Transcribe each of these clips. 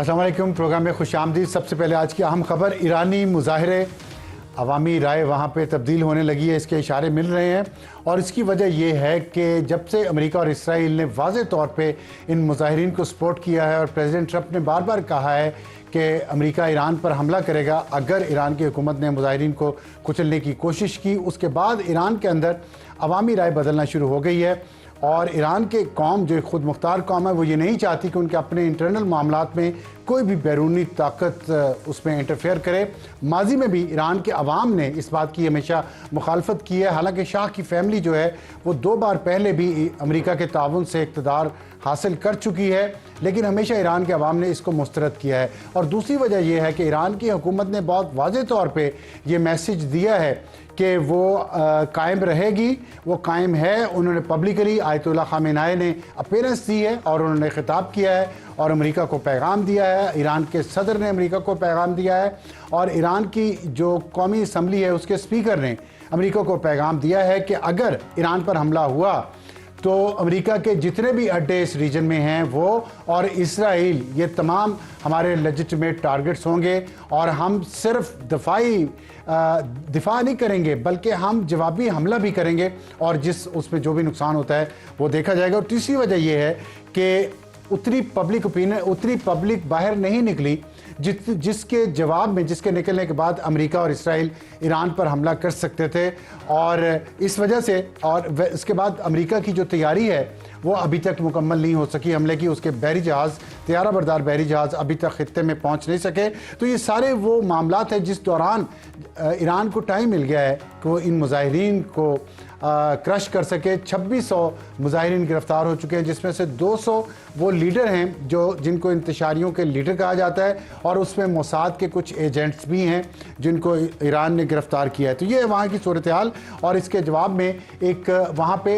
अस्सलाम वालेकुम। प्रोग्राम में खुशामदीद। सबसे पहले आज की अहम खबर, ईरानी मुजाहरे, अवामी राय वहाँ पे तब्दील होने लगी है, इसके इशारे मिल रहे हैं। और इसकी वजह यह है कि जब से अमेरिका और इसराइल ने वाज़े तौर पे इन मुजाहिरीन को सपोर्ट किया है और प्रेसिडेंट ट्रंप ने बार बार कहा है कि अमेरिका ईरान पर हमला करेगा अगर ईरान की हुकूमत ने मुजाहिरीन को कुचलने की कोशिश की, उसके बाद ईरान के अंदर अवामी राय बदलना शुरू हो गई है। और ईरान के कौम जो खुद मुख्तार कौम है वो ये नहीं चाहती कि उनके अपने इंटरनल मामलात में कोई भी बैरूनी ताकत उसमें इंटरफेयर करे। माजी में भी ईरान के अवाम ने इस बात की हमेशा मुखालफत की है। हालांकि शाह की फैमिली जो है वो 2 बार पहले भी अमेरिका के ताउन से इक़्तिदार हासिल कर चुकी है, लेकिन हमेशा ईरान के अवाम ने इसको मुस्तरद किया है। और दूसरी वजह यह है कि ईरान की हुकूमत ने बहुत वाज़े तौर पर यह मैसेज दिया है कि वो कायम रहेगी, वो कायम है। उन्होंने पब्लिकली आयतुल्लाह खामेनी ने अपीयरेंस दी है और उन्होंने खिताब किया है और अमेरिका को पैगाम दिया है। ईरान के सदर ने अमेरिका को पैगाम दिया है और ईरान की जो कौमी असम्बली है उसके स्पीकर ने अमेरिका को पैगाम दिया है कि अगर ईरान पर हमला हुआ तो अमेरिका के जितने भी अड्डे इस रीजन में हैं वो और इसराइल, ये तमाम हमारे लेजिटिमेट टारगेट्स होंगे और हम सिर्फ दिफा नहीं करेंगे बल्कि हम जवाबी हमला भी करेंगे और जिस उसमें जो भी नुकसान होता है वो देखा जाएगा। और तीसरी वजह यह है कि उतनी पब्लिक ओपिनियन, उतनी पब्लिक बाहर नहीं निकली जिसके जवाब में, जिसके निकलने के बाद अमेरिका और इसराइल ईरान पर हमला कर सकते थे। और इस वजह से और इसके बाद अमेरिका की जो तैयारी है वो अभी तक मुकम्मल नहीं हो सकी हमले की। उसके बहरी जहाज़, तैयारा बरदार बहरी जहाज़ अभी तक खित्ते में पहुंच नहीं सके। तो ये सारे वो मामलात हैं जिस दौरान ईरान को टाइम मिल गया है कि वो इन मुजाहिरीन को क्रश कर सके। 2600 मुजाहिरीन गिरफ्तार हो चुके हैं, जिसमें से 200 वो लीडर हैं जिनको इंतशारियों के लीडर कहा जाता है और उसमें मोसाद के कुछ एजेंट्स भी हैं जिनको ईरान ने गिरफ्तार किया है। तो ये वहाँ की सूरत हाल। और इसके जवाब में एक वहाँ पे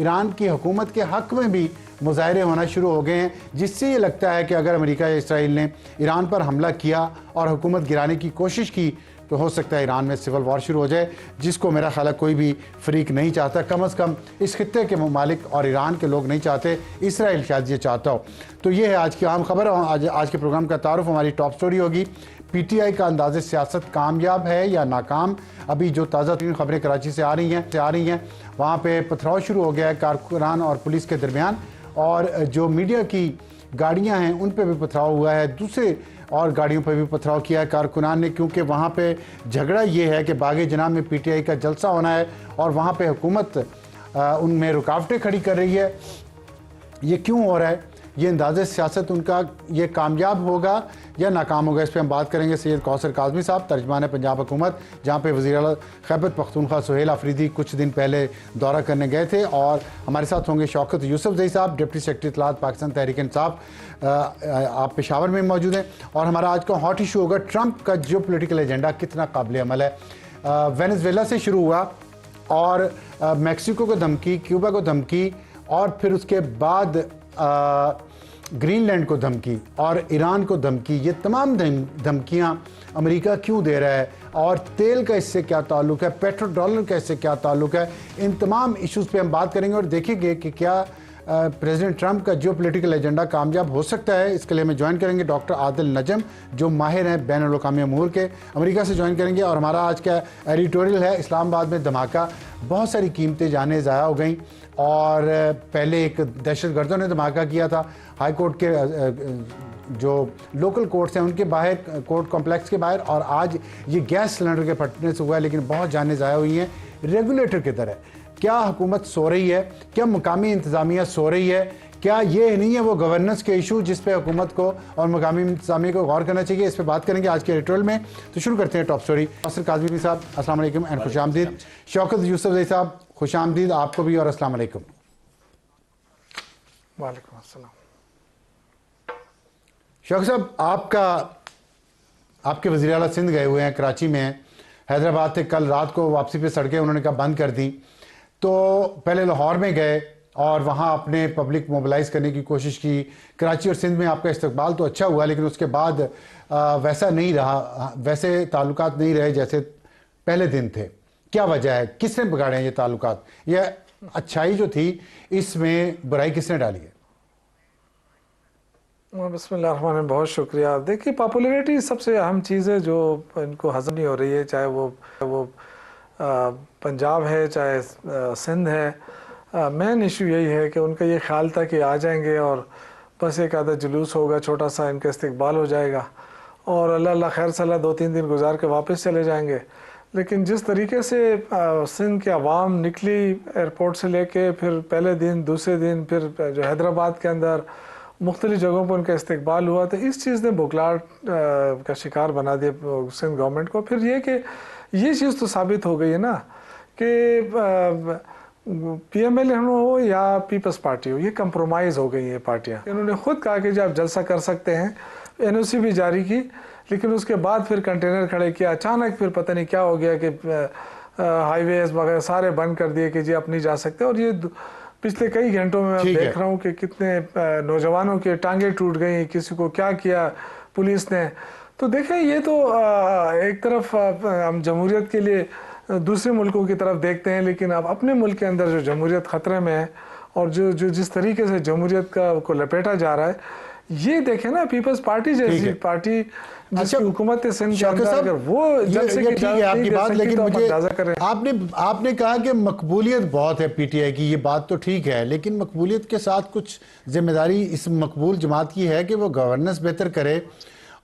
ईरान की हुकूमत के हक़ में भी मुजाहरे होना शुरू हो गए हैं, जिससे ये लगता है कि अगर अमेरिका या इसराइल ने ईरान पर हमला किया और हुकूमत गिराने की कोशिश की तो हो सकता है ईरान में सिविल वॉर शुरू हो जाए, जिसको मेरा ख्याल है कोई भी फरीक नहीं चाहता। कम अज़ कम इस खित्ते के ममालिक और ईरान के लोग नहीं चाहते, इसराइल शायद ये चाहता हो। तो ये है आज की आम खबर। आज के प्रोग्राम का तारुफ हमारी टॉप स्टोरी होगी, PTI का अंदाज़े सियासत कामयाब है या नाकाम। अभी जो ताज़ा तरीन खबरें कराची से आ रही हैं वहाँ पर पथराव शुरू हो गया है कारकुनान और पुलिस के दरमियान, और जो मीडिया की गाड़ियाँ हैं उन पर भी पथराव हुआ है, दूसरे और गाड़ियों पर भी पथराव किया है कारकुनान ने, क्योंकि वहाँ पे झगड़ा ये है कि बागे जनाब में PTI का जलसा होना है और वहाँ पे हुकूमत उनमें रुकावटें खड़ी कर रही है। ये क्यों हो रहा है? ये अंदाज़े सियासत उनका ये कामयाब होगा या नाकाम होगा, इस पर हम बात करेंगे। सैयद कौसर काज़मी साहब, तर्जमान पंजाब हुकूमत, जहाँ पे वज़ीर आला खैबर पख्तूनख्वा सुहेल आफरीदी कुछ दिन पहले दौरा करने गए थे। और हमारे साथ होंगे शौकत यूसुफजई साहब, डिप्टी सेक्रेटरी इत्तलात पाकिस्तान तहरीक इंसाफ, आप पेशावर में मौजूद हैं। और हमारा आज का हॉट इशू होगा ट्रंप का जियो पोलिटिकल एजेंडा कितना काबिल अमल है। वेनेजुएला से शुरू हुआ और मैक्सिको को धमकी, क्यूबा को धमकी और फिर उसके बाद ग्रीनलैंड को धमकी और ईरान को धमकी। ये तमाम धमकियाँ अमेरिका क्यों दे रहा है और तेल का इससे क्या ताल्लुक़ है, पेट्रो डॉलर का इससे क्या ताल्लुक़ है, इन तमाम इश्यूज़ पे हम बात करेंगे और देखेंगे कि क्या प्रेसिडेंट ट्रंप का जियो पोलिटिकल एजेंडा कामयाब हो सकता है। इसके लिए हमें ज्वाइन करेंगे डॉक्टर आदिल नजम, जो माहिर हैं बैनुल-अक़वामी अमूर के, अमेरिका से ज्वाइन करेंगे। और हमारा आज का एडिटोरियल है इस्लामाबाद में धमाका, बहुत सारी कीमतें जानें ज़ाया हो गई और पहले एक दहशतगर्दों ने धमाका किया था हाई कोर्ट के जो लोकल कोर्ट्स हैं उनके बाहर, कोर्ट कॉम्प्लेक्स के बाहर, और आज ये गैस सिलेंडर के फटने से हुआ है, लेकिन बहुत जानें ज़ाया हुई हैं। रेगुलेटर की तरह क्या हुकूमत सो रही है, क्या मकामी इंतज़ामिया सो रही है, क्या ये नहीं है वो गवर्नेंस के इशू जिस पे हुकूमत को और मकामी इंतज़ामिया को गौर करना चाहिए? इस पर बात करेंगे आज के एडिटोरियल में। तो शुरू करते हैं टॉप स्टोरी। कौसर काज़मी साहब अस्सलाम वालेकुम एंड खुश आमदीद। शौकत यूसुफजई साहब खुश आमदीद आपको भी और अस्सलाम वालेकुम। वालेकुम अस्सलाम। शौकत साहब, आपके वज़ीर आला सिंध गए हुए हैं, कराची में हैं, हैदराबाद से कल रात को वापसी पे सड़कें उन्होंने कहा बंद कर दी। तो पहले लाहौर में गए और वहाँ अपने पब्लिक मोबिलाइज करने की कोशिश की। कराची और सिंध में आपका इस्तकबाल तो अच्छा हुआ, लेकिन उसके बाद वैसा नहीं रहा, वैसे ताल्लुकात नहीं रहे जैसे पहले दिन थे। क्या वजह है, किसने बिगाड़े हैं ये ताल्लुकात? यह अच्छाई जो थी इसमें बुराई किसने डाली है? बिस्मिल्लाहिर्रहमानिर्रहीम, बहुत शुक्रिया। देखिए, पॉपुलैरिटी सबसे अहम चीज़ है जो इनको हज़म नहीं हो रही है, चाहे वो पंजाब है, चाहे सिंध है। मेन इशू यही है कि उनका ये ख्याल था कि आ जाएंगे और बस एक आधा जुलूस होगा, छोटा सा इनका इस्तकबाल हो जाएगा और अल्लाह अल्लाह खैर सलाह 2-3 दिन गुजार के वापस चले जाएंगे। लेकिन जिस तरीके से सिंध के अवाम निकली एयरपोर्ट से लेके, फिर पहले दिन, दूसरे दिन, फिर जो हैदराबाद के अंदर मुख्तलिफ़ जगहों पर उनका इस्तकबाल हुआ, तो इस चीज़ ने बुखलाहट का शिकार बना दिया सिंध गवर्नमेंट को। फिर ये कि ये चीज़ तो साबित हो गई है ना कि PML हो या पीपल्स पार्टी हो, ये कंप्रोमाइज़ हो गई हैं पार्टियाँ। इन्होंने खुद कहा कि जब आप जलसा कर सकते हैं, NOC भी जारी की, लेकिन उसके बाद फिर कंटेनर खड़े किया। अचानक फिर पता नहीं क्या हो गया कि हाईवेज वगैरह सारे बंद कर दिए कि जी आप नहीं जा सकते। और ये पिछले कई घंटों में मैं देख रहा हूँ कि कितने नौजवानों के टांगे टूट गई, किसी को क्या किया पुलिस ने। तो देखें, ये तो एक तरफ हम जमहूरियत के लिए दूसरे मुल्कों की तरफ देखते हैं, लेकिन अब अपने मुल्क के अंदर जो जमहूरियत ख़तरे में है और जो जिस तरीके से जमहूरियत को लपेटा जा रहा है, ये देखें ना, पीपल्स पार्टी जैसी पार्टी जिसकी हुकूमत सिंध के अंदर, अगर वो जलसे की ठीक है आपकी बात, लेकिन तो मुझे करें। आपने कहा कि मकबूलियत बहुत है PTI की, ये बात तो ठीक है, लेकिन मकबूलियत के साथ कुछ जिम्मेदारी इस मकबूल जमात की है कि वो गवर्नेंस बेहतर करे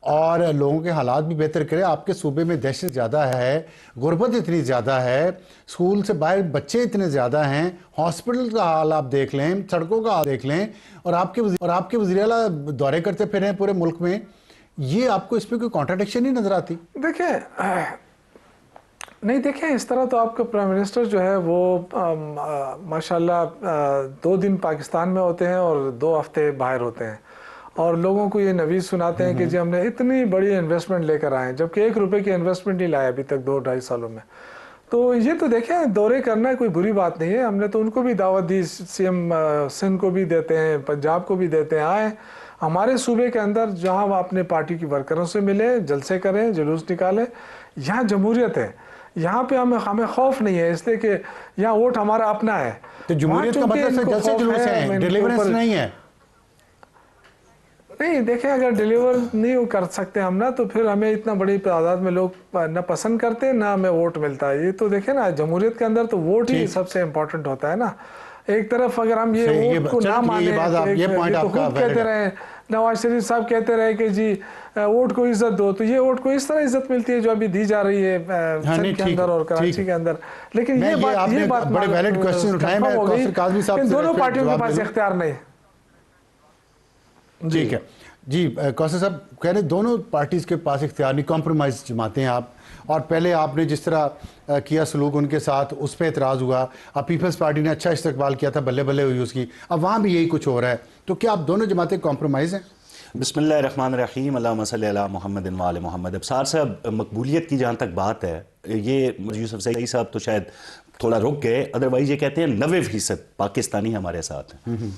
और लोगों के हालात भी बेहतर करे। आपके सूबे में दहशत ज़्यादा है, गुर्बत इतनी ज़्यादा है, स्कूल से बाहर बच्चे इतने ज़्यादा हैं, हॉस्पिटल का हाल आप देख लें, सड़कों का हाल देख लें, और आपके वज़ीर आला दौरे करते फिर हैं पूरे मुल्क में। ये आपको इस पर कोई कॉन्ट्राडिक्शन नहीं नज़र आती? नहीं, देखें, इस तरह तो आपका प्राइम मिनिस्टर जो है वो माशाल्लाह 2 दिन पाकिस्तान में होते हैं और 2 हफ्ते बाहर होते हैं और लोगों को ये नवीज़ सुनाते हैं कि जी हमने इतनी बड़ी इन्वेस्टमेंट लेकर आए हैं, जबकि 1 रुपए की इन्वेस्टमेंट नहीं लाया अभी तक 2-2.5 सालों में। तो ये तो देखें, दौरे करना कोई बुरी बात नहीं है। हमने तो उनको भी दावत दी, CM सिंध को भी देते हैं, पंजाब को भी देते हैं, आए हमारे सूबे के अंदर जहाँ वो अपने पार्टी की वर्करों से मिले, जलसे करें, जुलूस निकालें। यहाँ जमहूरियत है, यहाँ पे हमें खौफ नहीं है, इसलिए कि यहाँ वोट हमारा अपना है। तो जमहूरियत का मतलब जलसे जुलूस है, डिलीवरेंस नहीं है। नहीं, देखें, अगर डिलीवर नहीं कर सकते हम ना, तो फिर हमें इतना बड़ी तादाद में लोग ना पसंद करते, ना हमें वोट मिलता है। ये तो देखें ना, जमहूरियत के अंदर तो वोट ही सबसे इम्पोर्टेंट होता है ना। एक तरफ अगर हम ये वोट को ना माने, तो खुद कहते रहे, नवाज शरीफ साहब कहते रहे कि जी वोट को इज्जत दो, तो ये वोट को इस तरह इज्जत मिलती है जो अभी दी जा रही है सिंध के अंदर और कराची के अंदर। लेकिन ये बात बड़े वैलिड क्वेश्चन उठाए, मैं कौसर काज़मी साहब से दोनों पार्टियों के पास इख्तियार नहीं। ठीक है जी, कौसर साहब कह रहे दोनों पार्टीज़ के पास इख्तियार नहीं, कॉम्प्रोमाइज़ जमाते हैं आप। और पहले आपने जिस तरह किया सलूक उनके साथ, उस पर एतराज़ हुआ। अब पीपल्स पार्टी ने अच्छा इस्तकबाल किया था, बल्ले बल्ले हुई उसकी, अब वहाँ भी यही कुछ हो रहा है। तो क्या आप दोनों जमातें कॉम्प्रोमाइज़ हैं? बिस्मिल्लाहिर्रहमानिर्रहीम, अल्लाहुम्मा सल्ली अला मुहम्मद व आले मुहम्मद। अबसार साहब, मकबूलियत की जहाँ तक बात है, ये यूसुफ सईद साहब तो शायद थोड़ा रुक गए, अदरवाइज ये कहते हैं 90% पाकिस्तानी हमारे साथ हैं।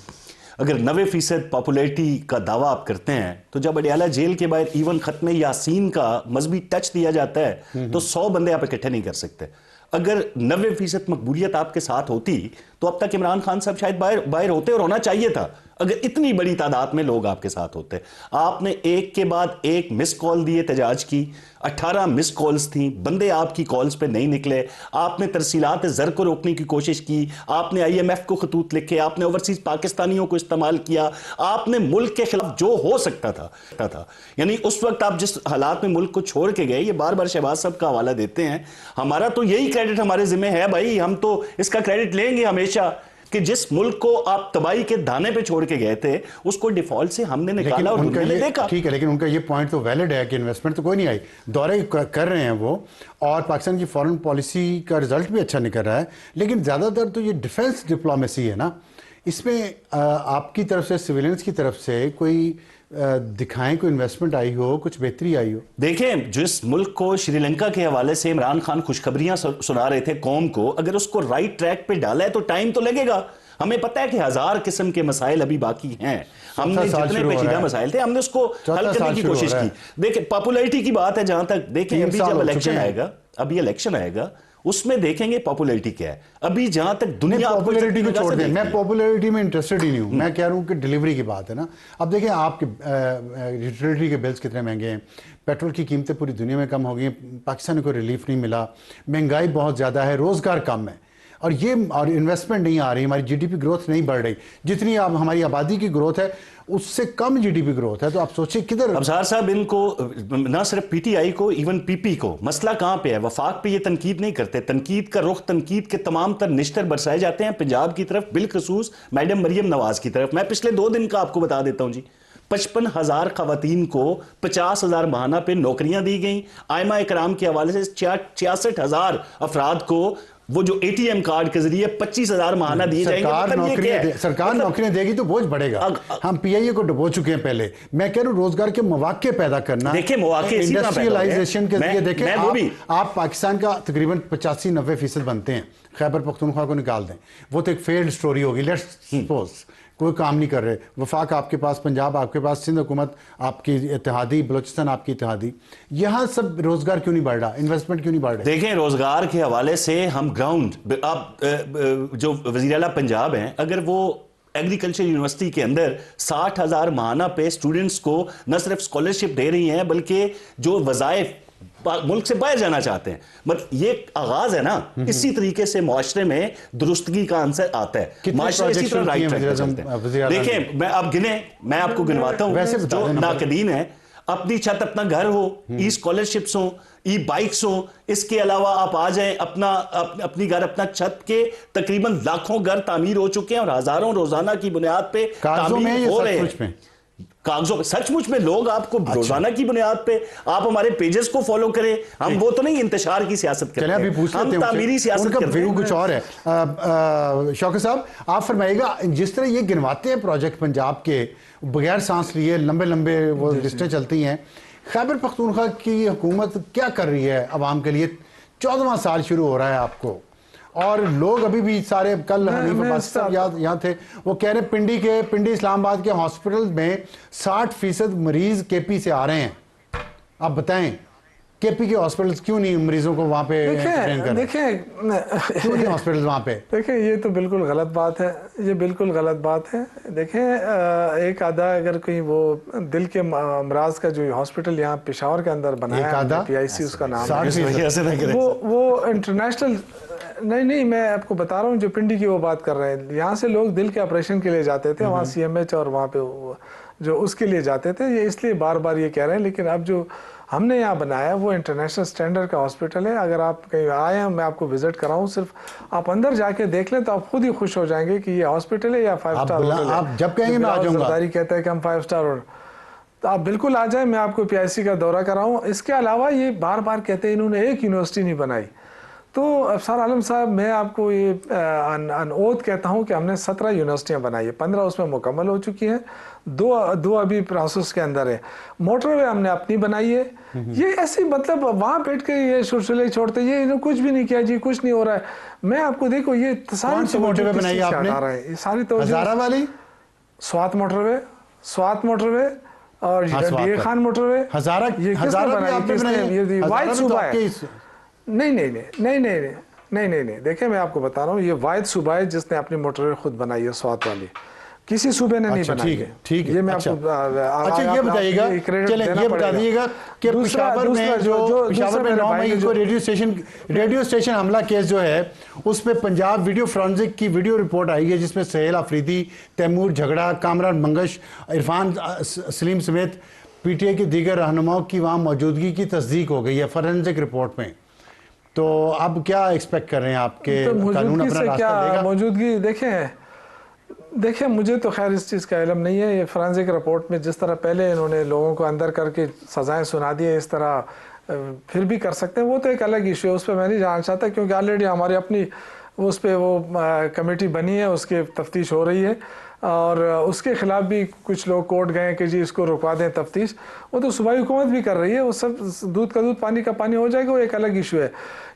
अगर 90% पॉपुलैरिटी का दावा आप करते हैं, तो जब अडयाला जेल के बाहर इवन खत्म यासीन का मजहबी टच दिया जाता है तो 100 बंदे आप इकट्ठे नहीं कर सकते। अगर 90% मकबूलियत आपके साथ होती तो अब तक इमरान खान साहब शायद बाहर होते और होना चाहिए था, अगर इतनी बड़ी तादाद में लोग आपके साथ होते। आपने एक के बाद एक मिस कॉल दिए तजाज की, 18 मिस कॉल्स थी, बंदे आपकी कॉल्स पे नहीं निकले। आपने तरसीलात ज़र को रोकने की कोशिश की, आपने IMF को खतूत लिखे, आपने ओवरसीज पाकिस्तानियों को इस्तेमाल किया, आपने मुल्क के खिलाफ जो हो सकता था। यानी उस वक्त आप जिस हालात में मुल्क को छोड़ के गए, ये बार बार शहबाज साहब का हवाला देते हैं। हमारा तो यही क्रेडिट हमारे जिम्मे है भाई, हम तो इसका क्रेडिट लेंगे हमेशा कि जिस मुल्क को आप तबाही के दाने पे छोड़ के गए थे, उसको डिफॉल्ट से हमने निकाला और दुनिया ने देखा। ठीक है, लेकिन उनका ये पॉइंट तो वैलिड है कि इन्वेस्टमेंट तो कोई नहीं आई, दौरे कर रहे हैं वो, और पाकिस्तान की फॉरेन पॉलिसी का रिजल्ट भी अच्छा निकल रहा है। लेकिन ज़्यादातर तो ये डिफेंस डिप्लोमेसी है ना, इसमें आपकी तरफ से, सिविलियंस की तरफ से कोई दिखाएं कोई इन्वेस्टमेंट आई हो, कुछ बेहतरी आई हो। देखें, जिस मुल्क को श्रीलंका के हवाले से इमरान खान खुशखबरियां सुना रहे थे कौम को, अगर उसको राइट ट्रैक पे डाला है तो टाइम तो लगेगा। हमें पता है कि 1000 किस्म के मसाइल अभी बाकी हैं, हमने जितने पेचीदा मसाइल थे हमने उसको हल करने की कोशिश की। देखिए, पॉपुलैरिटी की बात है जहां तक, देखें अभी जब इलेक्शन आएगा, अभी इलेक्शन आएगा, उसमें देखेंगे पॉपुलैरिटी क्या है। अभी जहां तक दुनिया पॉपुलैरिटी को छोड़ दें, मैं पॉपुलैरिटी में इंटरेस्टेड ही नहीं हूं। मैं कह रहा हूं कि डिलीवरी की बात है ना। अब देखें आपके यूटिलिटी के बिल्स कितने महंगे हैं, पेट्रोल की कीमतें पूरी दुनिया में कम हो गई हैं, पाकिस्तान को रिलीफ नहीं मिला, महंगाई बहुत ज़्यादा है, रोज़गार कम है और इन्वेस्टमेंट नहीं आ रही, हमारी जीडीपी ग्रोथ नहीं बढ़ रही। जितनी अब हमारी आबादी की ग्रोथ है उससे कम जीडीपी ग्रोथ है। तो आप सोचिए किधर। अबसार साहब, इनको ना सिर्फ पीटीआई को, इवन पीपी को, मसला कहां पे है? वफाक पे ये तनकीद नहीं करते। तनकीद का रुख, तनकीद के तमाम तर निश्तर बरसाए जाते हैं पंजाब की तरफ, बिलखसूस मैडम मरियम नवाज की तरफ। मैं पिछले 2 दिन का आपको बता देता हूं जी, 55,000 खवातीन को 50,000 माहाना पे नौकरियां दी गई। आयमा इकराम के हवाले से 66,000 अफराद को वो जो एटीएम कार्ड के जरिए 25,000 माहाना दिए जाएंगे। सरकार नौकरियां देगी तो बोझ बढ़ेगा। हम पीआईए को डुबो चुके हैं पहले। मैं कह रहा हूं रोजगार के मौके पैदा करना, देखिए मौके इंडस्ट्रियलाइजेशन के जरिए देखें आप पाकिस्तान का तकरीबन 85-90% बनते हैं, खैबर पख्तूनख्वा को निकाल दें, वो तो एक फेल्ड स्टोरी होगी। लेट्स सपोज कोई काम नहीं कर रहे, वफाक आपके पास, पंजाब आपके पास, सिंध हुकूमत आपकी इत्तेहादी, बलोचिस्तान आपकी इत्तेहादी, यहाँ सब रोजगार क्यों नहीं बढ़ रहा, इन्वेस्टमेंट क्यों नहीं बढ़ रहा? देखें रोजगार के हवाले से हम ग्राउंड, आप जो वज़ीर आला पंजाब हैं, अगर वो एग्रीकल्चर यूनिवर्सिटी के अंदर 60,000 माहाना पे स्टूडेंट्स को न सिर्फ स्कॉलरशिप दे रही हैं बल्कि जो वज़ाइफ मुल्क से बाहर जाना चाहते हैं, मतलब ये आगाज है ना। इसी तरीके से मुआशरे में दुरुस्तगी का आंसर आता है। माशरे इसी तरह राइट ट्रैक पे चलते हैं। देखिए मैं आप मैं आपको गिनवाता हूं। वैसे जो नाकदीन है, अपनी छत अपना घर हो, ई स्कॉलरशिप्स हो, ई बाइक्स हो, इसके अलावा आप आ जाएं अपनी घर अपना छत के तकरीबन लाखों घर तामीर हो चुके हैं और हजारों रोजाना की बुनियाद पे तामीर हो रहे हैं। कागजों पे सचमुच में लोग आपको रोजाना की बुनियाद पे, आप हमारे पेजेस को फॉलो करें। हम वो तो नहीं इंतशार की सियासत करते हैं, हम तामीरी सियासत करते हैं। कुछ और है। शौकत साहब आप फरमाइएगा, जिस तरह ये गिनवाते हैं प्रोजेक्ट पंजाब के, बगैर सांस लिए लंबे लंबे वो लिस्टें चलती हैं, खैबर पख्तूनख्वा की हुकूमत क्या कर रही है अवाम के लिए? 14वां साल शुरू हो रहा है आपको, और लोग अभी भी सारे, कल यहाँ थे, वो कह रहे पिंडी इस्लामाबाद के हॉस्पिटल में 60% मरीज केपी से आ रहे हैं। आप बताएं केपी के हॉस्पिटल्स क्यों नहीं मरीजों को वहां पे ट्रेन कर रहे? क्यों नहीं हॉस्पिटल्स वहां पे? देखें ये तो बिल्कुल गलत बात है, ये बिल्कुल गलत बात है। देखें एक आधा अगर कोई वो दिल के अमराज का जो हॉस्पिटल यहाँ पेशावर के अंदर बनाया है, PIC उसका नाम है, वो इंटरनेशनल नहीं, मैं आपको बता रहा हूँ जो पिंडी की वो बात कर रहे हैं, यहाँ से लोग दिल के ऑपरेशन के लिए जाते थे, वहाँ CMH और वहाँ पे जो उसके लिए जाते थे। ये इसलिए बार बार ये कह रहे हैं, लेकिन अब जो हमने यहाँ बनाया वो इंटरनेशनल स्टैंडर्ड का हॉस्पिटल है। अगर आप कहीं आए हैं, मैं आपको विजिट कराऊँ, सिर्फ आप अंदर जाके देख लें तो आप खुद ही खुश हो जाएंगे कि ये हॉस्पिटल है या 5 स्टार होटल है। आप जब कहेंगे मैं आ जाऊंगा। सरदारी कहता है कि हम 5 स्टार होटल, तो आप बिल्कुल आ जाए, मैं आपको PIC का दौरा कराऊँ। इसके अलावा ये बार बार कहते हैं इन्होंने एक यूनिवर्सिटी नहीं बनाई। तो अफसर आलम साहब, मैं आपको ये अनओद कहता हूँ कि हमने 17 यूनिवर्सिटियाँ बनाई है, 15 उसमें मुकम्मल हो चुकी हैं, दो अभी प्रोसेस के अंदर है। मोटरवे हमने अपनी बनाई है। ये ऐसे मतलब वहाँ बैठ के ये सुरसुले छोड़ते, ये इन्होंने कुछ भी नहीं किया जी, कुछ नहीं हो रहा है। मैं आपको देखो ये सारी मोटरवे बनाई आपने? सारी तो हजारा वाली, स्वात मोटरवे और डीए खान मोटरवे, हजारा वाइड सूबा है। नहीं, देखिए मैं आपको बता रहा हूँ, ये वाहिद सूबा है जिसने अपनी मोटरवे खुद बनाई है, स्वात वाली, किसी सूबे ने नहीं बनाई है। ठीक है। ये मैं अच्छा, आपको ये बताइएगा, चलें ये बता दीजिएगा कि पेशावर में जो पेशावर में 9 मई को रेडियो स्टेशन हमला केस जो है, उस पे पंजाब वीडियो फोरेंसिक की वीडियो रिपोर्ट आई है जिसमें सहेल अफरीदी, तैमूर झगड़ा, कामरान मंगश, इरफान सलीम समेत PTI के दीगर रहनुमाओं की वहाँ मौजूदगी की तस्दीक हो गई है फोरेंसिक रिपोर्ट में। तो अब क्या एक्सपेक्ट कर रहे हैं आपके कानून अपना रास्ता देगा? मौजूदगी देखिए मुझे तो खैर इस चीज़ का इल्म नहीं है। ये फोरेंसिक रिपोर्ट में जिस तरह पहले इन्होंने लोगों को अंदर करके सजाएं सुना दी है, इस तरह फिर भी कर सकते हैं, वो तो एक अलग इशू है, उस पर मैं नहीं जानना चाहता, क्योंकि ऑलरेडी हमारी अपनी उस पर वो कमेटी बनी है, उसकी तफ्तीश हो रही है। और उसके खिलाफ भी कुछ लोग कोर्ट गए कि जी इसको रुकवा दें तफ्तीश। वो तो सूबाई हुकूमत भी कर रही है, वो सब दूध का दूध पानी का पानी हो जाएगा, वो एक अलग इशू है।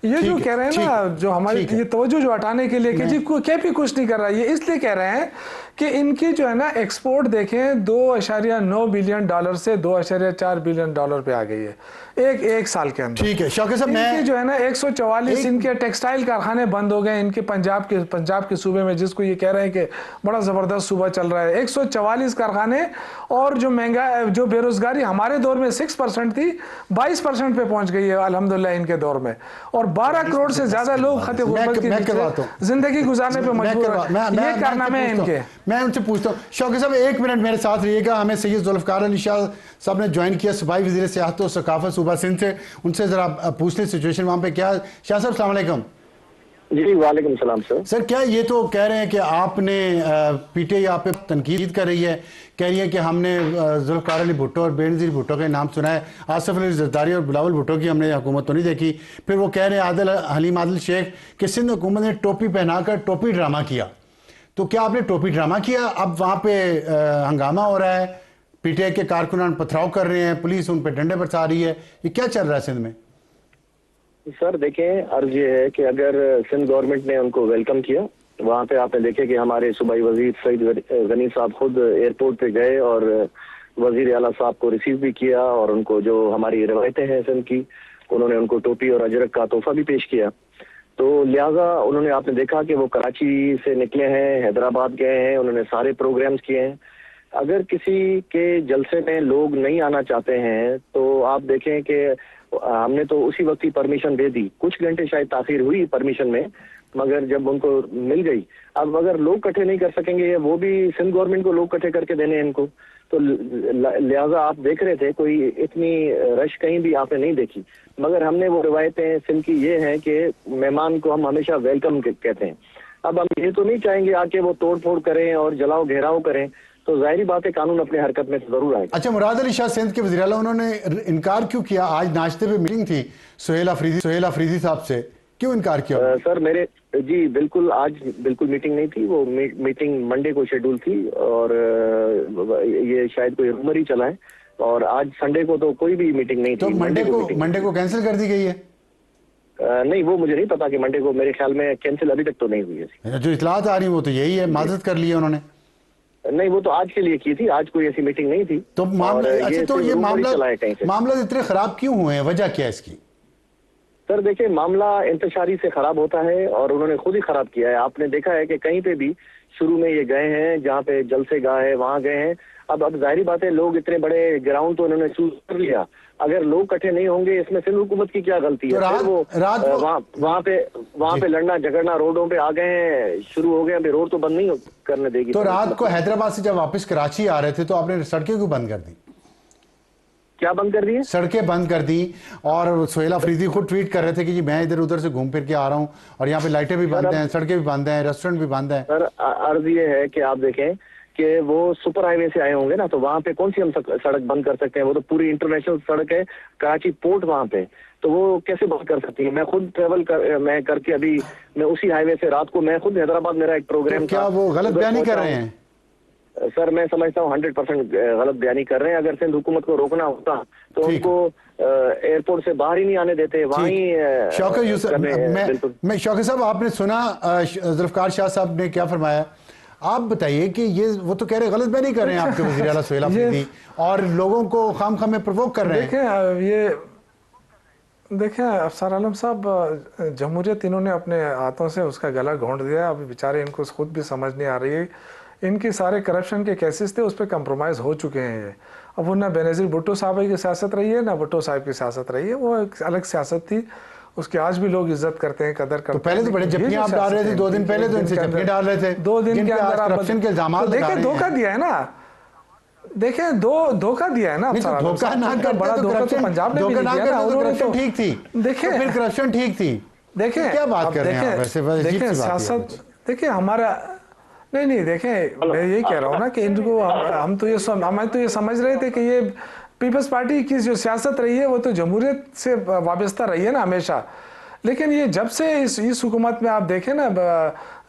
ये जो कह रहे हैं ना, जो हमारे ये तवज्जो जो हटाने के लिए कि जी KP कुछ नहीं कर रहा है, ये इसलिए कह रहे हैं कि इनकी जो है ना एक्सपोर्ट देखें 2.9 बिलियन डॉलर से 2.4 बिलियन डॉलर पे आ गई है एक साल के अंदर। ठीक है शौकत साहब, मैं जो है ना 144 इनके टेक्सटाइल कारखाने बंद हो गए इनके पंजाब के सूबे में, जिसको ये कह रहे हैं कि बड़ा जबरदस्त सूबा चल रहा है। 144 कारखाने, और जो महंगा जो बेरोजगारी हमारे दौर में 6% थी 22% पे पहुंच गई है अल्हम्दुलिल्लाह इनके दौर में, और 12 करोड़ से ज्यादा लोग खते गुर्बत की जिंदगी गुजारने पे मजबूर है। ये कारनामे हैं इनके। मैं उनसे पूछता हूँ शौकत साहब, एक मिनट मेरे साथ रहिएगा। हमें सैयद जुल्फ़िकार अली शाह साहब ने ज्वाइन किया, सूबाई वज़ीर सियाहत और सकाफत सूबा सिंध से। उनसे जरा पूछ लें सिचुएशन वहाँ पे क्या। शाह साहब अस्सलाम वालेकुम। जी वालेकुम सलाम सर। सर क्या ये तो कह रहे हैं कि आपने PTI आप पे तनकीद कर रही है, कह रही है कि हमने जुल्फ़िकार अली भुट्टो और बेनज़ीर भुट्टो का नाम सुना है, आसिफ अली ज़रदारी और बिलावल भुट्टो की हमने हुकूमत तो नहीं देखी। फिर वो कह रहे हैं हलीम आदिल शेख कि सिंध हुकूमत ने टोपी पहनाकर टोपी ड्रामा किया। तो क्या आपने टोपी ड्रामा किया? अब वहाँ पे हंगामा हो रहा है, PTI के कारकुनान पथराव कर रहे हैं, पुलिस उन पर डंडे बरसा रही है, ये क्या चल रहा है सिंध में? सर देखें, अर्ज ये है कि अगर सिंध गवर्नमेंट ने उनको वेलकम किया, वहाँ पे आपने देखे कि हमारे सूबाई वजीर सईद गनी साहब खुद एयरपोर्ट पे गए और वजीर आला साहब को रिसीव भी किया, और उनको जो हमारी रिवायतें हैं सिंध की, उन्होंने उनको टोपी और अजरक का तोहफा भी पेश किया। तो लिहाजा उन्होंने, आपने देखा कि वो कराची से निकले हैं, हैदराबाद गए हैं, उन्होंने सारे प्रोग्राम्स किए हैं। अगर किसी के जलसे में लोग नहीं आना चाहते हैं तो आप देखें कि हमने तो उसी वक्त ही परमिशन दे दी, कुछ घंटे शायद ताखीर हुई परमिशन में, मगर जब उनको मिल गई। अब अगर लोग इकट्ठे नहीं कर सकेंगे, वो भी सिंध गवर्नमेंट को लोग इकट्ठे करके देने हैं इनको, तो लिहाजा आप देख रहे थे कोई इतनी रश कहीं भी आपने नहीं देखी। मगर हमने वो रिवायतें सिंध की ये हैं कि मेहमान को हम हमेशा वेलकम कहते हैं। अब हम ये तो नहीं चाहेंगे आके वो तोड़ फोड़ करें और जलाओ घेराव करें, तो जाहिर बात है कानून अपने हरकत में जरूर आएगा। अच्छा, मुराद अली शाह सिंध के वज़ीर आला, उन्होंने इनकार क्यों किया? आज नाश्ते पे मीटिंग थी सुहेल अफरीदी साहब से, क्यों इनकार किया? सर मेरे जी बिल्कुल, आज बिल्कुल मीटिंग नहीं थी, वो मीटिंग मंडे को शेड्यूल थी, और ये शायद कोई रूमर ही चला है, और आज संडे को तो कोई भी मीटिंग नहीं तो थी। मंडे को कैंसिल कर दी गई है? नहीं, वो मुझे नहीं पता कि मंडे को, मेरे ख्याल में कैंसिल अभी तक तो नहीं हुई है। जो इतलात आ रही वो तो यही है, माजरत कर ली है उन्होंने। नहीं, वो तो आज के लिए की थी, आज कोई ऐसी मीटिंग नहीं थी। तो ये मामला इतने खराब क्यों हुए हैं, वजह क्या है इसकी? सर देखिए, मामला इंतशारी से खराब होता है और उन्होंने खुद ही खराब किया है। आपने देखा है कि कहीं पे भी शुरू में ये गए हैं, जहाँ पे जलसे गाह है वहां गए हैं। अब जाहिर बात है, लोग इतने बड़े ग्राउंड तो उन्होंने चूज कर लिया, अगर लोग इकट्ठे नहीं होंगे इसमें सिंध हुकूमत की क्या गलती है? वहाँ पे लड़ना झगड़ना रोडों पे आ गए हैं, शुरू हो गए, अभी रोड तो बंद नहीं करने देगी। तो रात को हैदराबाद से जब वापस कराची आ रहे थे तो आपने सड़कें क्यों बंद कर दी? क्या बंद कर दी? सड़कें बंद कर दी, और सुहेल अफरीदी खुद ट्वीट कर रहे थे कि जी मैं इधर उधर से घूम फिर के आ रहा हूँ, और यहाँ पे लाइटें भी बंद हैं, सड़कें भी बंद हैं, रेस्टोरेंट भी बंद हैं। सर अर्ज ये है कि आप देखें कि वो सुपर हाईवे से आए होंगे ना, तो वहाँ पे कौन सी हम सड़क बंद कर सकते हैं? वो तो पूरी इंटरनेशनल सड़क है, कराची पोर्ट वहाँ पे, तो वो कैसे बंद कर सकती है? मैं खुद मैं करके अभी मैं उसी हाईवे से रात को मैं खुद हैदराबाद, मेरा एक प्रोग्राम तो क्या वो गलत बयानी कर रहे हैं? सर मैं समझता हूँ 100% गलत बयानी कर रहे हैं। अगर सिंध हुकूमत को रोकना होता तो उनको एयरपोर्ट से बाहर ही नहीं आने देते, वहाँ ही। शौकत साहब, आपने सुना जुल्फ़िकार शाह साहब ने क्या फरमाया? आप बताइए कि ये वो तो कह रहे गलत बयानी कर रहे हैं आपके वज़ीर आला सुहेल अफरीदी, और लोगों को खाम में प्रवोक कर रहे हैं। देखें अफसर आलम साहब, जमहूरियत इन्होंने अपने हाथों से उसका गला घोंट दिया। अभी बेचारे इनको खुद भी समझ नहीं आ रही है, इनके सारे करप्शन के केसेस थे उस पर कंप्रोमाइज़ हो चुके हैं। अब वो ना बेनज़ीर भुट्टो साहब की सियासत रही है, ना भुट्टो साहब की सियासत रही है, वो एक अलग सियासत थी, उसकी आज भी लोग इज्जत करते हैं, कदर करते हैं। तो पहले तो बड़े जप्पियां आप डाल रहे थे, 2 दिन पहले तो इनसे जप्पियां डाल रहे थे, 2 दिन के अंदर करप्शन के इल्जामात लगा रहे हैं। धोखा दिया है ना, देखें धोखा दिया है ना। धोखा ना करते बड़ा धोखा तो पंजाब ने भी दिया ना, करप्शन ठीक थी। देखें फिर करप्शन ठीक थी। देखें क्या बात कर रहे हैं? देखें सियासत, देखिए हमारा नहीं देखें, मैं यही कह रहा हूँ ना कि इनको हम तो ये समझ रहे थे कि ये पीपल्स पार्टी की जो सियासत रही है वो तो जमहूरियत से वाबस्ता रही है ना हमेशा। लेकिन ये जब से इस हुकूमत में आप देखें ना,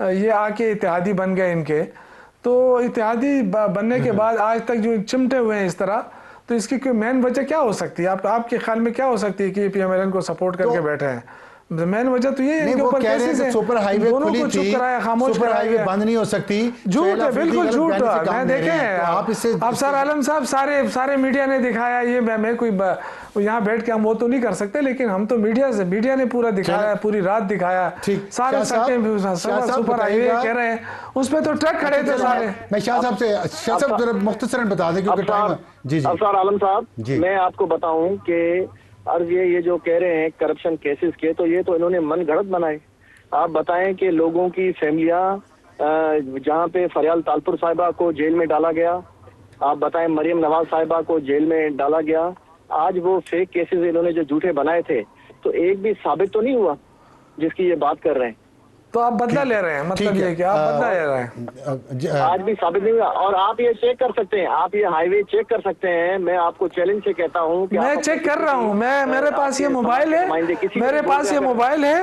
ये आके इत्तेहादी बन गए इनके, तो इत्तेहादी बनने के बाद आज तक जो चिमटे हुए हैं इस तरह, तो इसकी कोई मेन वजह क्या हो सकती है? आपके ख्याल में क्या हो सकती है कि पीएमएलएन को सपोर्ट करके बैठे हैं? मेन वजह तो ये है कि ऊपर केसेस सुपर हाईवे खुली थी, सुपर हाईवे बंद नहीं हो सकती। झूठ है, बिल्कुल झूठ है। मैं देखें आप इससे अब सर आलम साहब सारे मीडिया ने दिखाया, ये मैं कोई यहाँ बैठ के हम वो तो नहीं कर सकते, लेकिन हम तो मीडिया ने पूरा दिखाया, पूरी रात दिखाया, सारे सुपर हाईवे कह रहे हैं, उस पर तो ट्रक खड़े थे सारे। मैं शाह साहब से जरा मुख्तसरन बता दें क्योंकि टाइम। जी जी अफसर आलम साहब, मैं आपको बताऊं कि अर्ज ये जो कह रहे हैं करप्शन केसेस के, तो ये तो इन्होंने मन गढ़ंत बनाए। आप बताएं कि लोगों की फैमिलियां, जहां पे फरियाल तालपुर साहिबा को जेल में डाला गया, आप बताएं मरियम नवाज साहिबा को जेल में डाला गया, आज वो फेक केसेस इन्होंने जो झूठे बनाए थे, तो एक भी साबित तो नहीं हुआ जिसकी ये बात कर रहे हैं। तो आप बदला ले रहे हैं, मतलब ये कि आप बदला ले रहे हैं। आज भी साबित नहीं हुआ। और आप ये चेक कर सकते हैं, आप ये हाईवे चेक कर सकते हैं। मैं आपको चैलेंज से कहता हूं कि मैं चेक कर रहा हूं, मेरे पास ये मोबाइल है, मेरे पास ये मोबाइल है,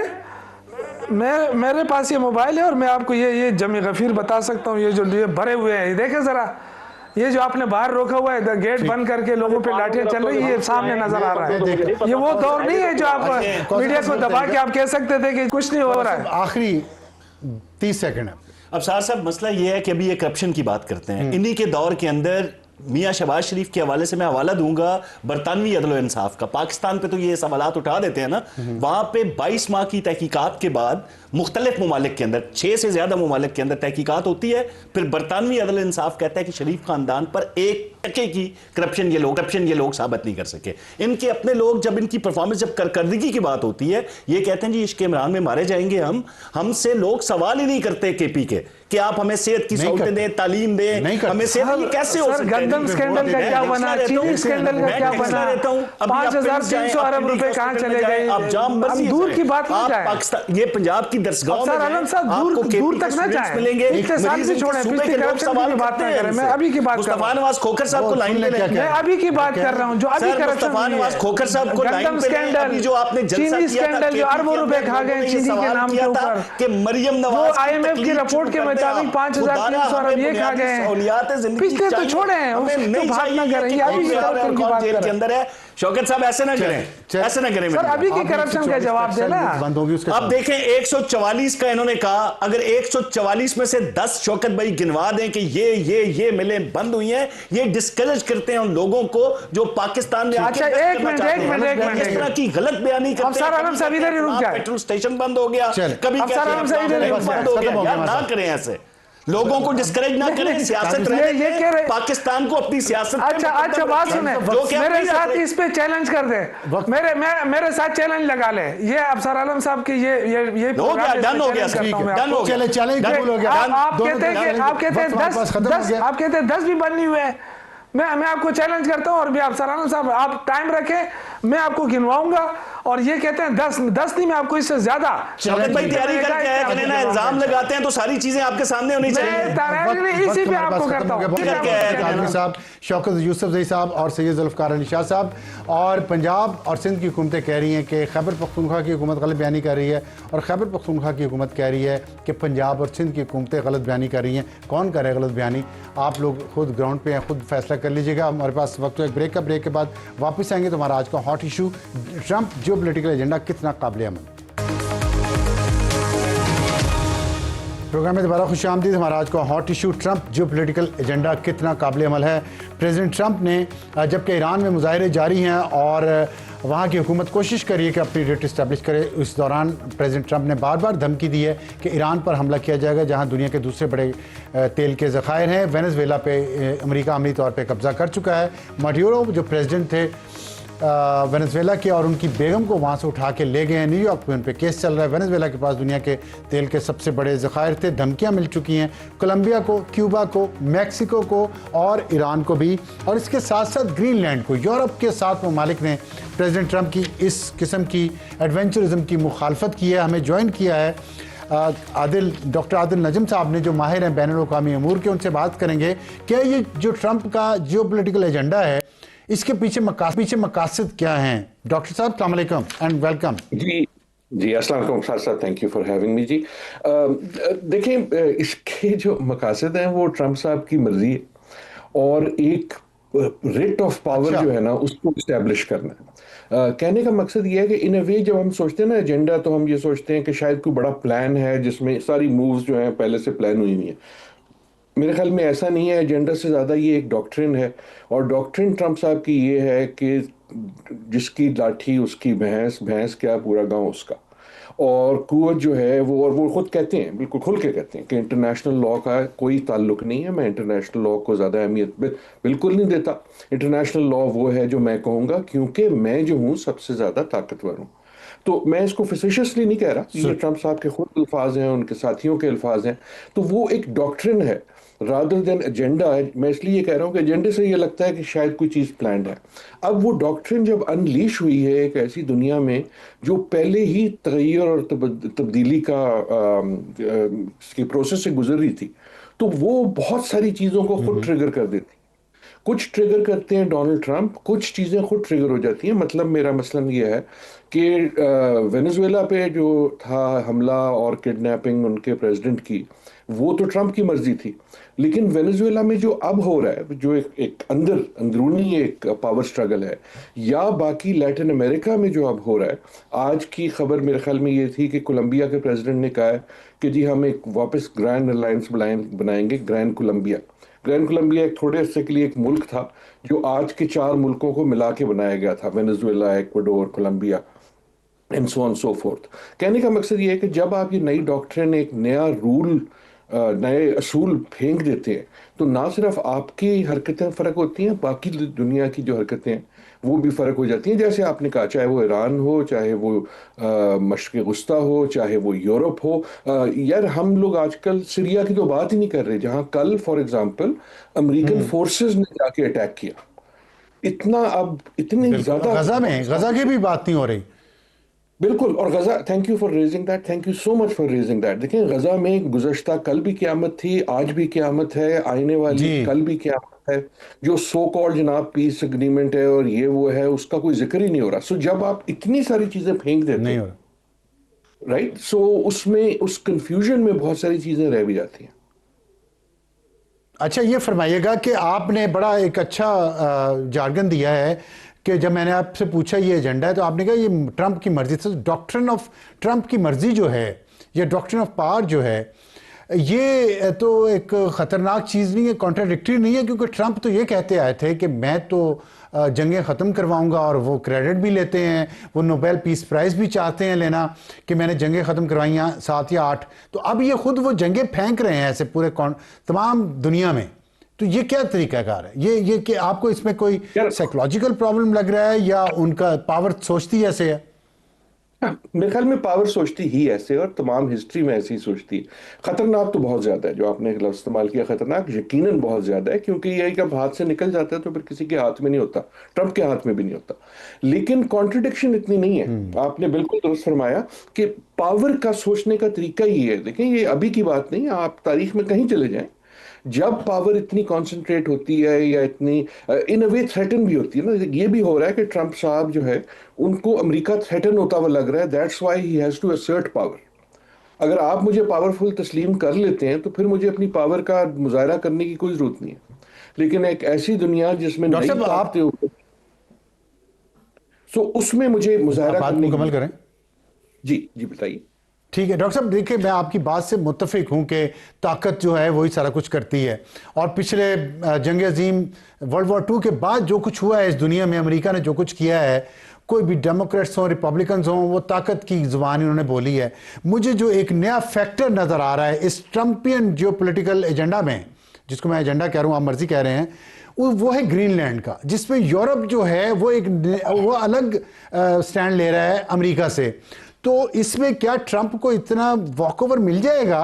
मेरे पास ये मोबाइल है, और मैं आपको ये जमी गफीर बता सकता हूँ। ये जो भरे हुए हैं, देखे जरा, ये जो आपने बाहर रोका हुआ है, गेट बंद करके लोगों पे लाठियां चल रही है, ये सामने नजर आ रहा है। ये वो दौर नहीं है जो आप मीडिया को दबा के आप कह सकते थे कि कुछ नहीं हो रहा है। आखिरी 30 सेकंड है। अब साहब मसला ये है कि अभी ये करप्शन की बात करते हैं, इन्हीं के दौर के अंदर मियाँ शहबाज शरीफ के हवाले से मैं हवाला दूंगा बरतानवी अदल इंसाफ का। पाकिस्तान पे तो ये सवालात उठा देते हैं ना, वहां पे 22 माह की तहकीकात के बाद मुख्तलिफ ममालिक के अंदर 6 से ज्यादा ममालिक के अंदर तहकीकात होती है, फिर बरतानवी अदल इंसाफ कहता है कि शरीफ खानदान पर 1% की करप्शन ये लोग साबित नहीं कर सके। इनके अपने लोग, जब इनकी परफॉर्मेंस, जब करकर्दगी की बात होती है, ये कहते हैं जी इश्क इमरान में मारे जाएंगे हम, हमसे लोग सवाल ही नहीं करते केपी के कि आप हमें सेहत की सहूलतें दें, तालीम दें, हमें सेहत, ये कैसे हो सकता है? गंदम स्कैंडल का क्या बना, चीनी स्कैंडल का क्या बना, 5,300 अरब रुपए कहां चले गए? अब दूर की बात ना जाए, पाकिस्तान, ये पंजाब की दरसगाहों में आलम साहब दूर तक ना जाए, मिलेंगे। पिछले साल से छोड़ें, पिछले करप्शन की बात ना करें, मैं अभी की बात कर रहा हूं। मुस्तफा नवाज खोखर साहब को लाइन ले लें, मैं अभी की बात कर रहा हूं, जो अभी करप्शन, मुस्तफा नवाज खोखर साहब को लाइन पे लें। अभी जो आपने जलसा चीनी किया था, स्कैंडल जो अरबों रुपए खा गए चीनी के नाम के ऊपर, कि मरियम नवाज आईएमएफ की रिपोर्ट के मुताबिक 5,300 अरब ये खा गए हैं। पिछले तो छोड़े हैं, उसकी बात ना करें, ये अभी की करप्शन की बात जेल के अंदर है। शौकत साहब ऐसे ना करें, ऐसे ना करें सर, अभी की करप्शन का जवाब देना। अब देखें 144 का इन्होंने कहा, अगर 144 में से 10 शौकत भाई गिनवा दें कि ये मिलें बंद हुई हैं, ये डिस्करेज करते हैं उन लोगों को जो पाकिस्तान में। अच्छा एक मिनट इस तरह की गलत बयानी करते हैं। आलम साहब इधर ही रुक जाए, पेट्रोल स्टेशन बंद हो गया, कभी बंद हो गया, यार ना करें ऐसे, लोगों को डिस्करेज ना करें, सियासत ये कह रहे पाकिस्तान को अपनी सियासत। अच्छा बात सुने, मेरे साथ इस पे चैलेंज कर दे, मेरे साथ चैलेंज लगा ले, ये अफसर आलम साहब की ये हो गया, डन हो गया, डन हो गया, चैलेंज हो गया। आप कहते हैं 10 भी बन नहीं हुए। मैं आपको चैलेंज करता हूं, और भी अफसर आलम साहब आप टाइम रखें, मैं आपको गिनवाऊंगा, और ये कहते हैं 10 नहीं, मैं आपको इससे ज्यादा। शौकत भाई तैयारी करके आए, कहने ना इल्जाम लगाते हैं तो सारी चीजें आपके सामने होनी चाहिए। इसी पे आपको करता हूं। साहब शौकत यूसुफजई साहब और सैयद जुल्फकार अली शाह साहब, और पंजाब और सिंध की हुकूमतें कह रही हैं कि खैबर पख्तूनख्वा की हुकूमत गलत बयानी कर रही है, और खैबर पख्तूनख्वा की हुकूमत कह रही है कि पंजाब और सिंध की हुकूमतें गलत बयानी कर रही हैं। कौन करे गलत बयानी? आप लोग खुद ग्राउंड पे हैं, खुद फैसला कर लीजिएगा। हमारे पास वक्त है एक ब्रेक का, ब्रेक के बाद वापस आएंगे तो हमारा आज का हॉट इशू, ट्रंप जो पॉलिटिकल एजेंडा कितना काबिल अमल। प्रोग्राम में दोबारा खुश आमदीद। हमारा आज का हॉट इशू, ट्रंप जो पॉलिटिकल एजेंडा कितना काबिल अमल है। प्रेसिडेंट ट्रंप ने, जबकि ईरान में मुजाहरे जारी हैं और वहाँ की हुकूमत कोशिश करी है कि अपनी रेट इस्टेब्लिश करे, इस दौरान प्रेसिडेंट ट्रंप ने बार बार धमकी दी है कि ईरान पर हमला किया जाएगा, जहाँ दुनिया के दूसरे बड़े तेल के ज़खायर हैं। वेनेजुएला पे अमेरिका अमली तौर पे कब्ज़ा कर चुका है। माड्यूरो जो प्रेसिडेंट थे वेनेजुएला के, और उनकी बेगम को वहाँ से उठा के ले गए हैं। न्यूयॉर्क में उन पर केस चल रहा है। वेनेजुएला के पास दुनिया के तेल के सबसे बड़े ज़खायर थे। धमकियाँ मिल चुकी हैं कोलंबिया को, क्यूबा को, मैक्सिको को और ईरान को भी, और इसके साथ साथ ग्रीनलैंड को। यूरोप के 7 ममालिक ने प्रेसिडेंट ट्रंप की इस किस्म की एडवेंचरिज्म की मुखालफत की है। हमें ज्वाइन किया है डॉक्टर आदिल नजम साहब ने, जो माहिर हैं बैनुल अक़वामी अमूर के। उनसे बात करेंगे क्या ये जो ट्रंप का जियो पॉलिटिकल एजेंडा है, इसके पीछे मकासद क्या हैं। डॉक्टर साहब अस्सलाम वालेकुम एंड वेलकम। जी जी, अस्सलाम वालेकुम मुख्तार साहब, thank you for having me जी। देखें, इसके जो मकासद हैं वो ट्रंप साहब की मर्जी है, और एक रेट ऑफ पावर अच्छा। जो है ना उसको इस्टेब्लिश करना है। कहने का मकसद ये है कि इन अ वे जब हम सोचते हैं ना एजेंडा, तो हम ये सोचते हैं कि शायद कोई बड़ा प्लान है जिसमें सारी मूव्स जो हैं पहले से प्लान हुई हुई हैं। मेरे ख्याल में ऐसा नहीं है, एजेंडा से ज़्यादा ये एक डॉक्ट्रिन है। और डॉक्ट्रिन ट्रंप साहब की ये है कि जिसकी लाठी उसकी भैंस, भैंस क्या पूरा गांव उसका। और कुवत जो है वो, और वो खुद कहते हैं, बिल्कुल खुल के कहते हैं कि इंटरनेशनल लॉ का कोई ताल्लुक नहीं है, मैं इंटरनेशनल लॉ को ज़्यादा अहमियत बिल्कुल नहीं देता। इंटरनेशनल लॉ वो है जो मैं कहूँगा, क्योंकि मैं जो हूँ सबसे ज़्यादा ताकतवर हूँ। तो मैं इसको फेसिशियसली नहीं कह रहा, ये ट्रंप साहब के खुद अल्फाज हैं, उनके साथियों के अल्फाज हैं। तो वो एक डॉक्ट्रिन है रादर देन एजेंडा है। मैं इसलिए कह रहा हूँ कि एजेंडे से ये लगता है कि शायद कोई चीज़ प्लान्ड है। अब वो डॉक्ट्रिन जब अनलीश हुई है एक ऐसी दुनिया में जो पहले ही तगैर और तब्दीली की प्रोसेस से गुजर रही थी, तो वो बहुत सारी चीज़ों को खुद ट्रिगर कर देती। कुछ ट्रिगर करते हैं डोनाल्ड ट्रंप, कुछ चीज़ें खुद ट्रिगर हो जाती हैं। मतलब मेरा मसलन ये है कि वेनेजुएला पे जो था हमला और किडनैपिंग उनके प्रेसिडेंट की, वो तो ट्रंप की मर्जी थी। लेकिन वेनेजुएला में जो अब हो रहा है, जो एक अंदरूनी एक पावर स्ट्रगल है, या बाकी लैटिन अमेरिका में जो अब हो रहा है, आज की खबर मेरे ख्याल में ये थी कि कोलंबिया के प्रेसिडेंट ने कहा है कि जी हम एक वापस ग्रैंड अलायंस बनाएंगे, ग्रैंड कोलंबिया। ग्रैंड कोलंबिया एक थोड़े अरसे के लिए एक मुल्क था जो आज के 4 मुल्कों को मिला के बनाया गया था, Venezuela, Ecuador, Colombia and so on so forth. कहने का मकसद ये है कि जब आप ये नई डॉक्ट्रिन, एक नया रूल, नए असूल फेंक देते हैं, तो ना सिर्फ आपकी हरकतें फ़र्क होती हैं, बाकी दुनिया की जो हरकतें हैं वो भी फ़र्क हो जाती हैं। जैसे आपने कहा, चाहे वो ईरान हो, चाहे वो मशरिक़ वस्ता हो, चाहे वो यूरोप हो। यार हम लोग आजकल सीरिया की तो बात ही नहीं कर रहे, जहाँ कल फॉर एग्जांपल अमेरिकन फोर्सेस ने जाके अटैक किया। इतना अब इतनी ज़्यादा गजा में, गजा की भी बात नहीं हो रही। बिल्कुल। और Gaza, thank you for raising that, thank you so much for raising that. देखिए, गजा में गुज़श्ता कल भी क़यामत थी, आज भी क़यामत है, आने वाली कल भी क़यामत है। जो सो कॉल्ड जनाब पीस एग्रीमेंट है और ये वो है, उसका कोई जिक्र ही नहीं हो रहा। सो जब आप इतनी सारी चीज़ें फेंक देते नहीं हैं, हो रहा। राइट, सो उसमें उस कंफ्यूजन में बहुत सारी चीज़ें रह भी जाती हैं। अच्छा, ये फरमाइएगा कि आपने बड़ा एक अच्छा जार्गन दिया है कि जब मैंने आपसे पूछा ये एजेंडा है, तो आपने कहा ये ट्रंप की मर्जी। तो डॉक्ट्रिन ऑफ ट्रंप की मर्जी जो है, ये डॉक्ट्रिन ऑफ पावर जो है, ये तो एक ख़तरनाक चीज़ नहीं है, कॉन्ट्राडिक्टरी नहीं है, क्योंकि ट्रंप तो ये कहते आए थे कि मैं तो जंगें ख़त्म करवाऊंगा, और वो क्रेडिट भी लेते हैं, वो नोबेल पीस प्राइज़ भी चाहते हैं लेना कि मैंने जंगें ख़त्म करवाई 7 या 8। तो अब ये खुद वो जंगें फेंक रहे हैं ऐसे पूरे तमाम दुनिया में। तो ये क्या तरीक़ाकार है? ये कि आपको इसमें कोई साइकोलॉजिकल प्रॉब्लम लग रहा है, या उनका पावर सोचती ऐसे है? मेरे ख्याल में पावर सोचती ही ऐसे, और तमाम हिस्ट्री में ऐसी ही सोचती है। खतरनाक तो बहुत ज्यादा है, जो आपने एक लफ्ज इस्तेमाल किया खतरनाक, यकीनन बहुत ज्यादा है, क्योंकि ये जब हाथ से निकल जाता है तो फिर किसी के हाथ में नहीं होता, ट्रंप के हाथ में भी नहीं होता। लेकिन कॉन्ट्रडिक्शन इतनी नहीं है। आपने बिल्कुल दुरुस्त फरमाया कि पावर का सोचने का तरीका ही है। देखिए, ये अभी की बात नहीं, आप तारीख में कहीं चले जाएं, जब पावर इतनी कॉन्सेंट्रेट होती है या इतनी इन अ वे थ्रेटन भी होती है ना, ये भी हो रहा है कि ट्रंप साहब जो है उनको अमेरिका थ्रेटन होता हुआ लग रहा है। That's why he has to assert power. अगर आप मुझे पावरफुल तस्लीम कर लेते हैं तो फिर मुझे अपनी पावर का मुजाहरा करने की कोई जरूरत नहीं है। लेकिन एक ऐसी दुनिया जिसमें डॉक्टर साहब, आप सो उसमें मुझे मुजाहरा बात करने मुकम्मल करें। जी जी बताइए। ठीक है डॉक्टर साहब, देखिए मैं आपकी बात से मुत्तफिक हूँ कि ताकत जो है वही सारा कुछ करती है, और पिछले जंग अजीम वर्ल्ड वॉर 2 के बाद जो कुछ हुआ है इस दुनिया में, अमेरिका ने जो कुछ किया है, कोई भी डेमोक्रेट्स हों, रिपब्लिकन्स हों, वो ताकत की ज़ुबान इन्होंने बोली है। मुझे जो एक नया फैक्टर नज़र आ रहा है इस ट्रम्पियन जो पोलिटिकल एजेंडा में, जिसको मैं एजेंडा कह रहा हूँ, आप मर्जी कह रहे हैं, वो है ग्रीनलैंड का, जिसमें यूरोप जो है वो अलग स्टैंड ले रहा है अमेरिका से। तो इसमें क्या ट्रंप को इतना वॉकओवर मिल जाएगा?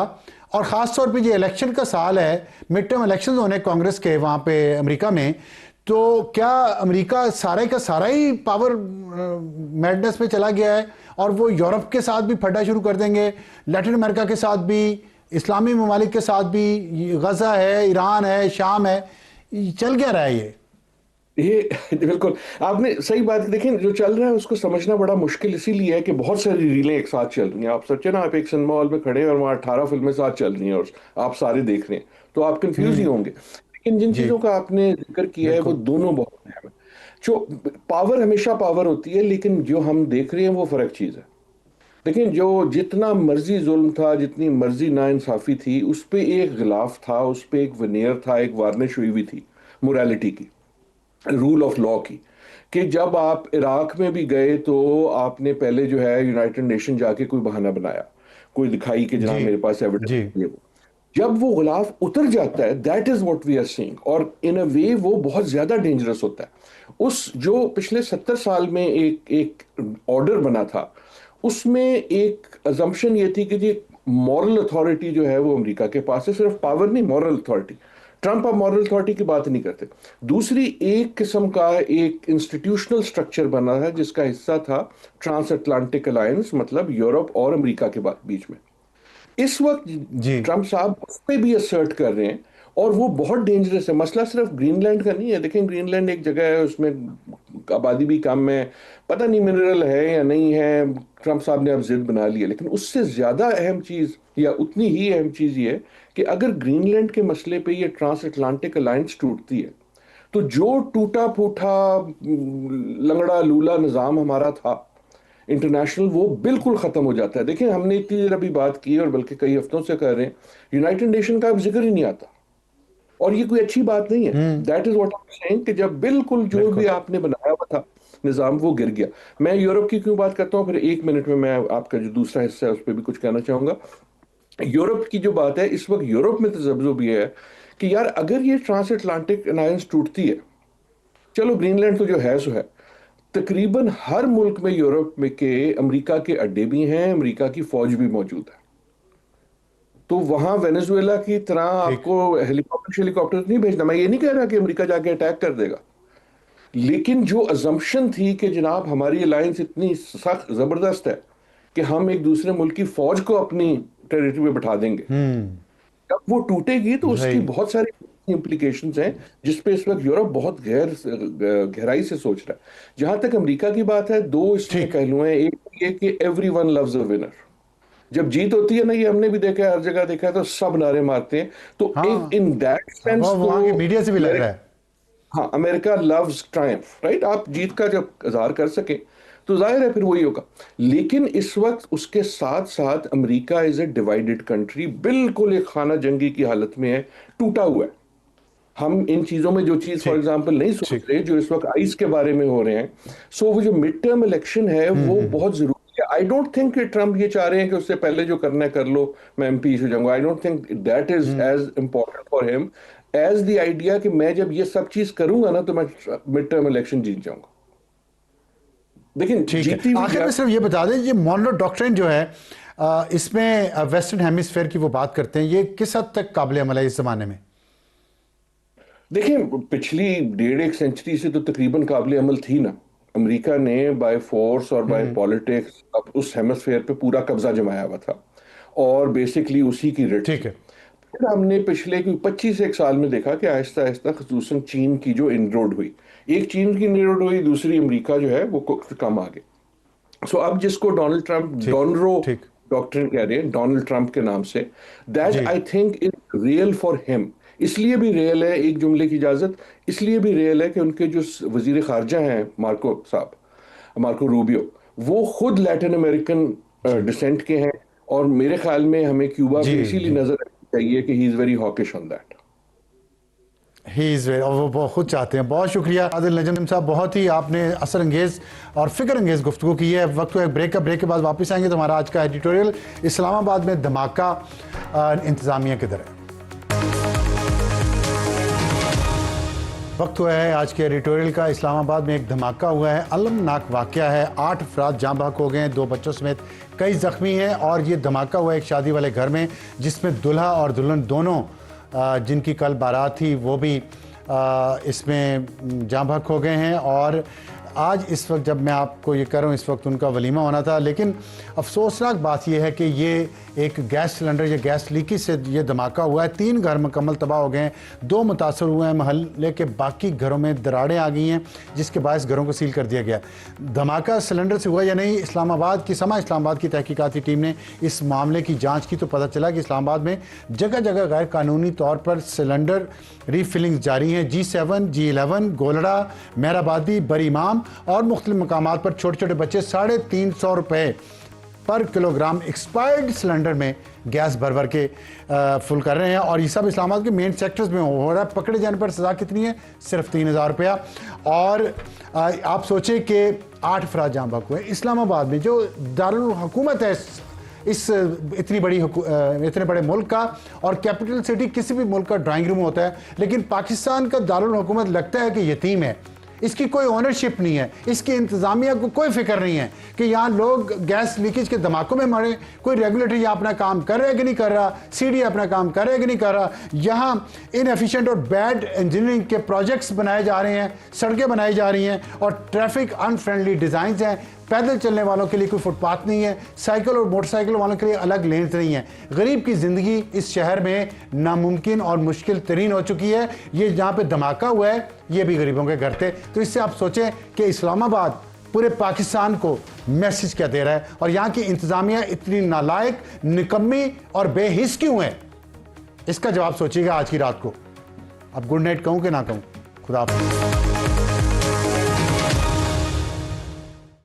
और ख़ास तौर पे ये इलेक्शन का साल है, मिड टर्म इलेक्शन होने कांग्रेस के वहाँ पे अमेरिका में, तो क्या अमेरिका सारे का सारा ही पावर मैडनेस पे चला गया है, और वो यूरोप के साथ भी फटा शुरू कर देंगे, लैटिन अमेरिका के साथ भी, इस्लामी ममालिक के साथ भी, गजा है, ईरान है, शाम है, चल क्या रहा है ये? ये बिल्कुल आपने सही बात देखें, जो चल रहा है उसको समझना बड़ा मुश्किल इसीलिए है कि बहुत सारी रीलें एक साथ चल रही हैं। आप सोचे ना, आप एक सिनेमा हॉल में खड़े हैं और वहाँ 18 फिल्में साथ चल रही हैं और आप सारे देख रहे हैं, तो आप कंफ्यूज ही होंगे। लेकिन जिन जी चीज़ों का आपने जिक्र किया है वो बिल्कुल दोनों बहुत अहम है। जो पावर हमेशा पावर होती है, लेकिन जो हम देख रहे हैं वो फर्क चीज़ है। लेकिन जो जितना मर्जी जुल्म था, जितनी मर्जी नाइंसाफी थी, उस पे एक गिलाफ था, उस पे एक वनेयर था, एक वार्निश हुई हुई थी मोरालिटी की, रूल ऑफ लॉ की। कि जब आप इराक में भी गए तो आपने पहले जो है यूनाइटेड नेशन जाके कोई बहाना बनाया, कोई दिखाई कि जनाब जी मेरे पास एविडेंस जी है। वो जब वो गुलाफ उतर जाता है, that is what we are seeing, और इन अ वे वो बहुत ज्यादा डेंजरस होता है। उस जो पिछले 70 साल में एक एक ऑर्डर बना था, उसमें एक अजम्पशन ये थी कि जी मॉरल अथॉरिटी जो है वो अमेरिका के पास है, सिर्फ पावर नहीं, मॉरल अथॉरिटी। ट्रंप अब मॉरल अथॉरिटी की बात नहीं करते। दूसरी एक किस्म का एक इंस्टीट्यूशनल स्ट्रक्चर बना है जिसका हिस्सा था ट्रांस अटलांटिक अलायंस, मतलब यूरोप और अमेरिका के बीच में। इस वक्त जी ट्रंप साहब उस पे भी असर्ट कर रहे हैं, और वो बहुत डेंजरस है। मसला सिर्फ ग्रीनलैंड का नहीं है। देखें, ग्रीनलैंड एक जगह है, उसमें आबादी भी कम है, पता नहीं मिनरल है या नहीं है, ट्रंप साहब ने अब जिद बना ली है। लेकिन उससे ज्यादा अहम चीज, या उतनी ही अहम चीज ये है कि अगर ग्रीनलैंड के मसले पे ये ट्रांस अटलांटिक अलायंस टूटती है, तो जो टूटा फूटा लंगड़ा लूला निज़ाम हमारा था इंटरनेशनल, वो बिल्कुल खत्म हो जाता है। देखिए, हमने इतनी देर अभी बात की और बल्कि कई हफ्तों से कर रहे हैं, यूनाइटेड नेशन का अब जिक्र ही नहीं आता, और ये कोई अच्छी बात नहीं है। That is what I am saying कि जब बिल्कुल जो भी बिल्कुल आपने बनाया हुआ था निज़ाम, वो गिर गया। मैं यूरोप की क्यों बात करता हूँ, फिर एक मिनट में मैं आपका जो दूसरा हिस्सा है उस पर भी कुछ कहना चाहूंगा। यूरोप की जो बात है, इस वक्त यूरोप में तजब्जो भी है कि यार अगर ये ट्रांस अटलांटिक अलायंस टूटती है, चलो ग्रीनलैंड तो जो है सो है, तकरीबन हर मुल्क में यूरोप में के अमेरिका के अड्डे भी हैं, अमेरिका की फौज भी मौजूद है। तो वहां वेनेजुएला की तरह ठीक आपको हेलीकॉप्टर नहीं भेजना। मैं ये नहीं कह रहा कि अमेरिका जाके अटैक कर देगा, लेकिन जो अजम्पशन थी कि जनाब हमारी अलायंस इतनी सख्त जबरदस्त है कि हम एक दूसरे मुल्क की फौज को अपनी टेरिटरी में बैठा देंगे, जब वो टूटेगी तो उसकी सही बहुत सारी इम्प्लीकेशंस हैं, जिसपे इस वक्त यूरोप बहुत गहराई से सोच रहा है। जहां तक अमेरिका की बात है, दो इसमें ठीक पहलू हैं। एक ये कि एवरीवन लव्स अ विनर। जब जीत होती है ना, ये हमने भी देखा है, हर जगह देखा है, तो सब नारे मारते हैं। तो एक हाँ इन दैट सेंस वो तो वहाँ की मीडिया से भी लग रहा है हाँ, अमेरिका लव्स ट्रायम्फ, राइट। आप जीत का जब इजहार कर सके तो जाहिर है फिर वही होगा। लेकिन इस वक्त उसके साथ साथ America is a divided country, बिल्कुल एक खाना जंगी की हालत में है, टूटा हुआ है। हम इन चीजों में जो चीज फॉर ठीक एग्जांपल नहीं सोच ठीक रहे, जो इस वक्त आइस के बारे में हो रहे हैं। सो वो जो मिड टर्म इलेक्शन है वो बहुत जरूरी है। आई डोंट थिंक कि ट्रम्प ये चाह रहे हैं कि उससे पहले जो करना है कर लो, मैं एमपी हो जाऊंगा। I don't think that is as important for him as the idea कि मैं जब ये सब चीज करूंगा ना तो मैं मिड टर्म इलेक्शन जीत जाऊंगा। लेकिन ठीक जीती है। हुई आखिर में सिर्फ ये बता दें, ये मॉनरो डॉक्ट्रिन जो है इसमें वेस्टर्न हेमिस्फेयर की वो बात करते हैं, ये किस हद तक काबिल अमल है इस जमाने में? देखिए, पिछली डेढ़ एक सेंचुरी से तो तकरीबन काबिल अमल थी ना। अमेरिका ने बाय फोर्स और बाय पॉलिटिक्स अब उस हेमिस्फेयर पे पूरा कब्जा जमाया हुआ था, और बेसिकली उसी की रिट थी। ठीक है फिर हमने पिछले 25 एक साल में देखा कि आहिस्ता आहिस्ता खसूसन चीन की जो इनरोड हुई, एक चीन की इनरोड हुई, दूसरी अमेरिका जो है वो कम आ गई। सो अब जिसको डोनाल्ड ट्रंप ठीक डॉनरो ठीक डॉक्ट्रिन कह रहे हैं, डोनाल्ड ट्रंप के नाम से, दैट जी I think is real for him. इसलिए भी रियल है, एक जुमले की इजाजत, इसलिए भी रियल है कि उनके जो वजीर खारजा हैं मार्को साहब, मार्को रूबियो, वो खुद लैटिन अमेरिकन डिसेंट के हैं, और मेरे ख्याल में हमें क्यूबा जी पे इसीलिए जी नजर रखनी चाहिए कि he is very hawkish on that. He is वे, और वो खुद चाहते हैं। बहुत शुक्रिया आदिल नजम साहब, बहुत ही आपने असर अंगेज़ और फिक्र अंगेज़ गुफ्तगू की है। वक्त है ब्रेक का, ब्रेक के बाद वापस आएंगे तो हमारा आज का एडिटोरियल इस्लामाबाद में धमाका इंतज़ामिया किधर है। वक्त हुआ है आज के एडिटोरियल का। इस्लामाबाद में एक धमाका हुआ है, अलमनाक वाक़या है। 8 अफराद जाँ बहक हो गए हैं, 2 बच्चों समेत कई ज़ख्मी हैं, और ये धमाका हुआ है एक शादी वाले घर में, जिसमें दुल्हा और दुल्हन दोनों जिनकी कल बारात थी वो भी इसमें जाँ बहक हो गए हैं। और आज इस वक्त जब मैं आपको ये कर रहा हूँ, इस वक्त उनका वलीमा होना था, लेकिन अफसोसनाक बात यह है कि ये एक गैस सिलेंडर या गैस लीकेज से ये धमाका हुआ है। 3 घर मुकम्मल तबाह हो गए हैं, 2 मुतासर हुए हैं, महल्ले के बाकी घरों में दरारें आ गई हैं, जिसके बायस घरों को सील कर दिया गया। धमाका सिलेंडर से हुआ या नहीं, इस्लामाबाद की तहकीकाती टीम ने इस मामले की जाँच की तो पता चला कि इस्लामाबाद में जगह जगह गैर कानूनी तौर पर सिलेंडर रीफिलिंग जारी हैं। G7, G11, गोलड़ा, मेहराबादी, बरीमाम और मुख्तलिफ मकामात पर छोटे छोटे बच्चे 350 रुपये पर किलोग्राम एक्सपायर्ड सिलेंडर में गैस भर भर के फुल कर रहे हैं। और ये सब इस्लामाबाद के मेन सेक्टर्स में हो रहा है। पकड़े जाने पर सज़ा कितनी है? सिर्फ 3000 रुपया। और आप सोचें कि 8 अफराद जाँ बहक हुए। इस्लामाबाद में जो दारुल हुकूमत है इस इतने बड़े मुल्क का, और कैपिटल सिटी किसी भी मुल्क का ड्राइंग रूम होता है, लेकिन पाकिस्तान का दारुल हुकूमत लगता है कि यतीम है, इसकी कोई ओनरशिप नहीं है, इसकी इंतज़ामिया को कोई फिक्र नहीं है कि यहाँ लोग गैस लीकेज के धमाकों में मरे। कोई रेगुलेटरी यहाँ अपना काम कर रहा है कि नहीं कर रहा, सीडी अपना काम कर रहा है कि नहीं कर रहा। यहाँ इनएफिशिएंट और बैड इंजीनियरिंग के प्रोजेक्ट्स बनाए जा रहे हैं, सड़कें बनाई जा रही हैं और ट्रैफिक अनफ्रेंडली डिज़ाइंस हैं। पैदल चलने वालों के लिए कोई फुटपाथ नहीं है, साइकिल और मोटरसाइकिल वालों के लिए अलग लेन्स नहीं है। गरीब की ज़िंदगी इस शहर में नामुमकिन और मुश्किल तरीन हो चुकी है। ये जहाँ पे धमाका हुआ है ये भी गरीबों के घर थे। तो इससे आप सोचें कि इस्लामाबाद पूरे पाकिस्तान को मैसेज क्या दे रहा है, और यहाँ की इंतज़ामिया इतनी नालायक, निकम्मी और बेहिस क्यों है, इसका जवाब सोचिएगा आज की रात को। अब गुड नाइट कहूँ कि ना कहूँ? खुदा हाफ़िज़।